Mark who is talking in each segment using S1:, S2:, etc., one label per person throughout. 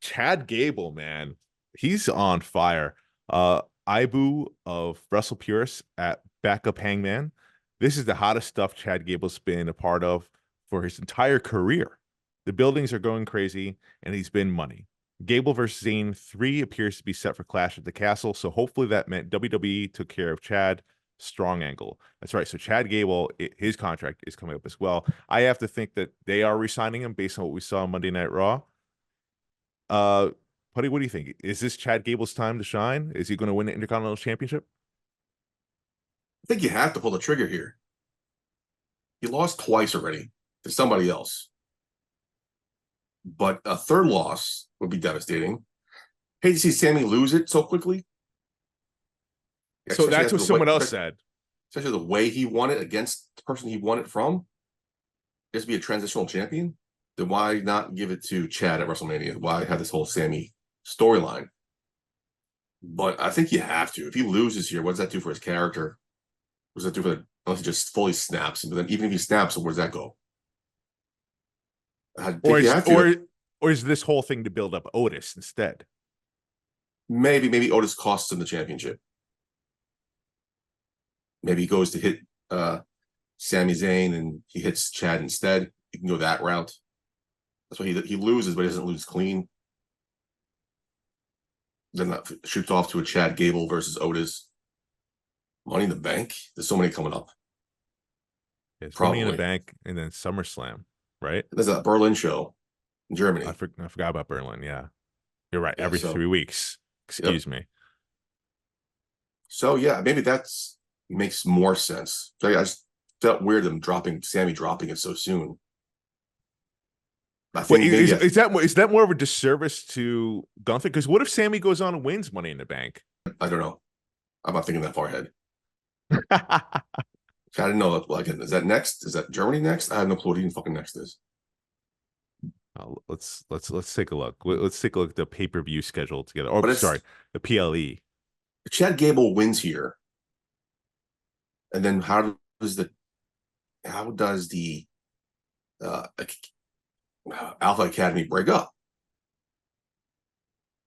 S1: Chad Gable, man, he's on fire. Ibu of Wrestle Purists at backup Hangman. This is the hottest stuff Chad Gable's been a part of for his entire career. The buildings are going crazy, and he's been money. Gable versus Zayn 3 appears to be set for Clash at the Castle, so hopefully that meant WWE took care of Chad. Strong angle. That's right. So Chad Gable, his contract is coming up as well. I have to think that they are re-signing him based on what we saw on Monday Night Raw. Uh, Puddy, what do you think? Is this Chad Gable's time to shine? Is he going to win the Intercontinental Championship?
S2: I think you have to pull the trigger here. He lost twice already to somebody else. But a third loss would be devastating. Hate to see Sami lose it so quickly.
S1: So that's what someone else said.
S2: Especially the way he won it against the person he won it from. Just be a transitional champion. Then why not give it to Chad at WrestleMania? Why have this whole Sami storyline? But I think you have to. If he loses here, what does that do for his character? What does that do for unless he just fully snaps? But then even if he snaps, where does that go?
S1: Or is this whole thing to build up Otis instead?
S2: Maybe Otis costs him the championship. Maybe he goes to hit Sami Zayn and he hits Chad instead. You can go that route. That's why he loses, but he doesn't lose clean. Then that shoots off to a Chad Gable versus Otis. Money in the Bank. There's so many coming up.
S1: It's Money in the Bank and then SummerSlam, right?
S2: There's that Berlin show in Germany.
S1: I forgot about Berlin. Yeah, you're right. Yeah, every 3 weeks. Excuse me.
S2: So yeah, maybe that's makes more sense. I just felt weird them Sami dropping it so soon.
S1: I think is that more of a disservice to Gunther? Because what if Sami goes on and wins Money in the Bank?
S2: I don't know. I'm not thinking that far ahead. I didn't know that. Well, again, is that next? Is that Germany next? I have no clue what even fucking next is.
S1: Let's take a look. Let's take a look at the pay-per-view schedule together. Oh, sorry, the PLE.
S2: Chad Gable wins here, and then how does the Alpha Academy break up?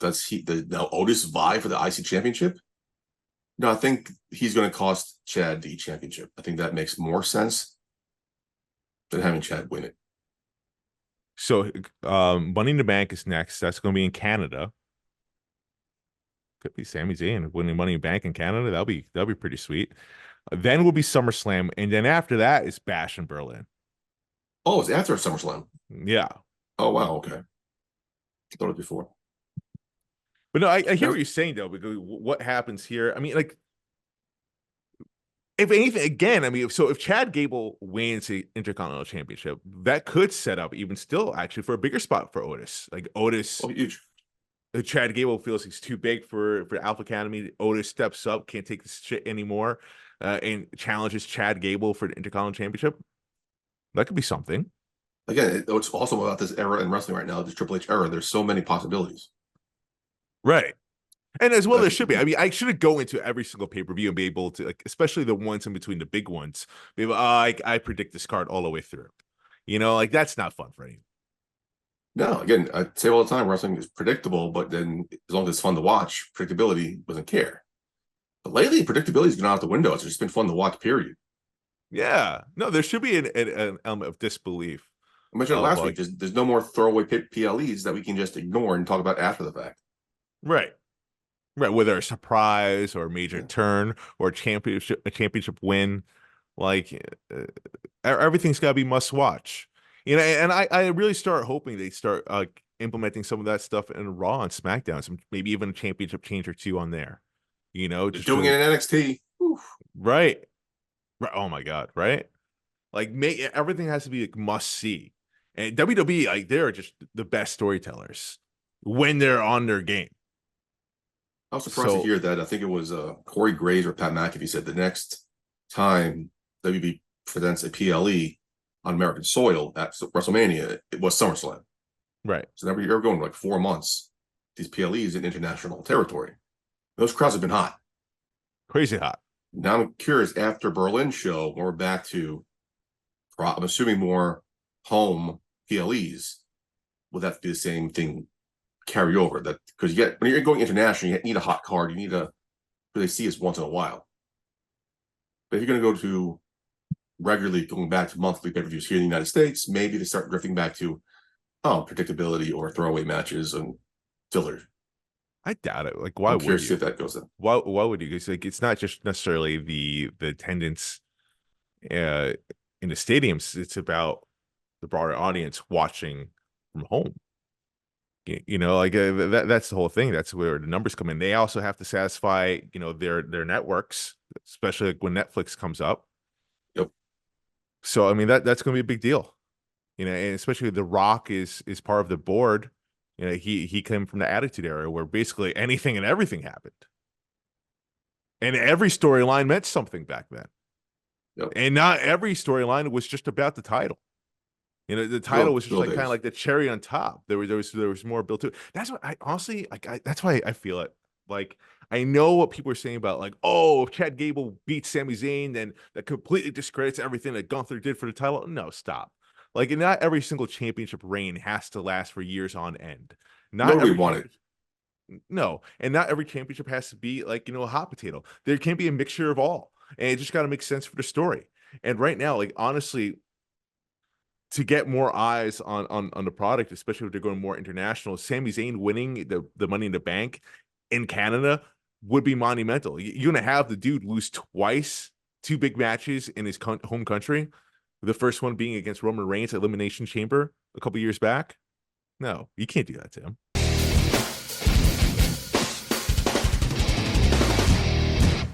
S2: Does now Otis vie for the IC championship? No, I think he's going to cost Chad the championship. I think that makes more sense than having Chad win it.
S1: So, Money in the Bank is next. That's going to be in Canada. Could be Sami Zayn winning Money in the Bank in Canada. That'll be pretty sweet. Then will be SummerSlam, and then after that is Bash in Berlin.
S2: Oh, it's after SummerSlam.
S1: Yeah.
S2: Oh wow. Okay. I thought it before.
S1: But no, I hear what you're saying though, because what happens here? I mean, like, if anything, again, I mean, so if Chad Gable wins the Intercontinental Championship, that could set up even still actually for a bigger spot for Otis. Like Otis,
S2: huge.
S1: Chad Gable feels he's too big for Alpha Academy. Otis steps up, can't take this shit anymore, and challenges Chad Gable for the Intercontinental Championship. That could be something.
S2: Again, it's also about this era in wrestling right now, this Triple H era. There's so many possibilities.
S1: Right. And as well, there should be. I mean, I shouldn't go into every single pay-per-view and be able to, like, especially the ones in between the big ones, be able, I predict this card all the way through. You know, like, that's not fun for anyone.
S2: No, again, I say all the time, wrestling is predictable, but then as long as it's fun to watch, predictability doesn't care. But lately, predictability has gone out the window. It's just been fun to watch, period.
S1: Yeah. No, there should be an element of disbelief.
S2: I mentioned last week, there's no more throwaway PLEs that we can just ignore and talk about after the fact.
S1: Right. Right. Whether a surprise or a major turn or a championship win, like everything's got to be must watch. You know, and I really start hoping they start implementing some of that stuff in Raw and SmackDown, some maybe even a championship change or two on there. You know,
S2: just doing it in NXT. Oof.
S1: Right. Right. Oh my God. Right. Like everything has to be like must see. And WWE, like, they're just the best storytellers when they're on their game.
S2: I was surprised to hear that. I think it was Corey Graves or Pat McAfee said the next time WB presents a PLE on American soil at WrestleMania, it was SummerSlam.
S1: Right.
S2: So every year going like 4 months, these PLEs in international territory. Those crowds have been hot.
S1: Crazy hot.
S2: Now I'm curious, after Berlin show, when we're back to, I'm assuming more home PLEs, will that be the same thing carry over. That because you get when you're going international, you need a hot card. You need a really see us once in a while. But if you're going to go to regularly going back to monthly pay-per-views here in the United States, maybe they start drifting back to predictability or throwaway matches and filler.
S1: I doubt it. Like, why
S2: I'm
S1: would
S2: curious to see
S1: you?
S2: if that goes in.
S1: Why would you? Because like, it's not just necessarily the attendance uh, in the stadiums. It's about the broader audience watching from home. You know, like that's the whole thing. That's where the numbers come in. They also have to satisfy, you know, their networks, especially like when Netflix comes up.
S2: Yep.
S1: So I mean that's going to be a big deal, you know, and especially The Rock is part of the board. You know, he came from the Attitude Era where basically anything and everything happened, and every storyline meant something back then,
S2: Yep.
S1: and not every storyline was just about the title. You know, the title was just
S2: Bill
S1: like kind of
S2: Days.
S1: like the cherry on top. There was more built to it. That's what I honestly like. That's why I feel it. Like I know what people are saying about like, oh, if Chad Gable beats Sami Zayn, then that completely discredits everything that Gunther did for the title. No, stop. Like, and not every single championship reign has to last for years on end. Not
S2: Nor do we
S1: every
S2: want it.
S1: championship. No, and not every championship has to be like, you know, a hot potato. There can be a mixture of all, and it just got to make sense for the story. And right now, like honestly, to get more eyes on the product, especially if they're going more international, Sami Zayn winning the Money in the Bank in Canada would be monumental. You're gonna have the dude lose twice, two big matches in his home country. The first one being against Roman Reigns at Elimination Chamber a couple years back. No, you can't do that to him.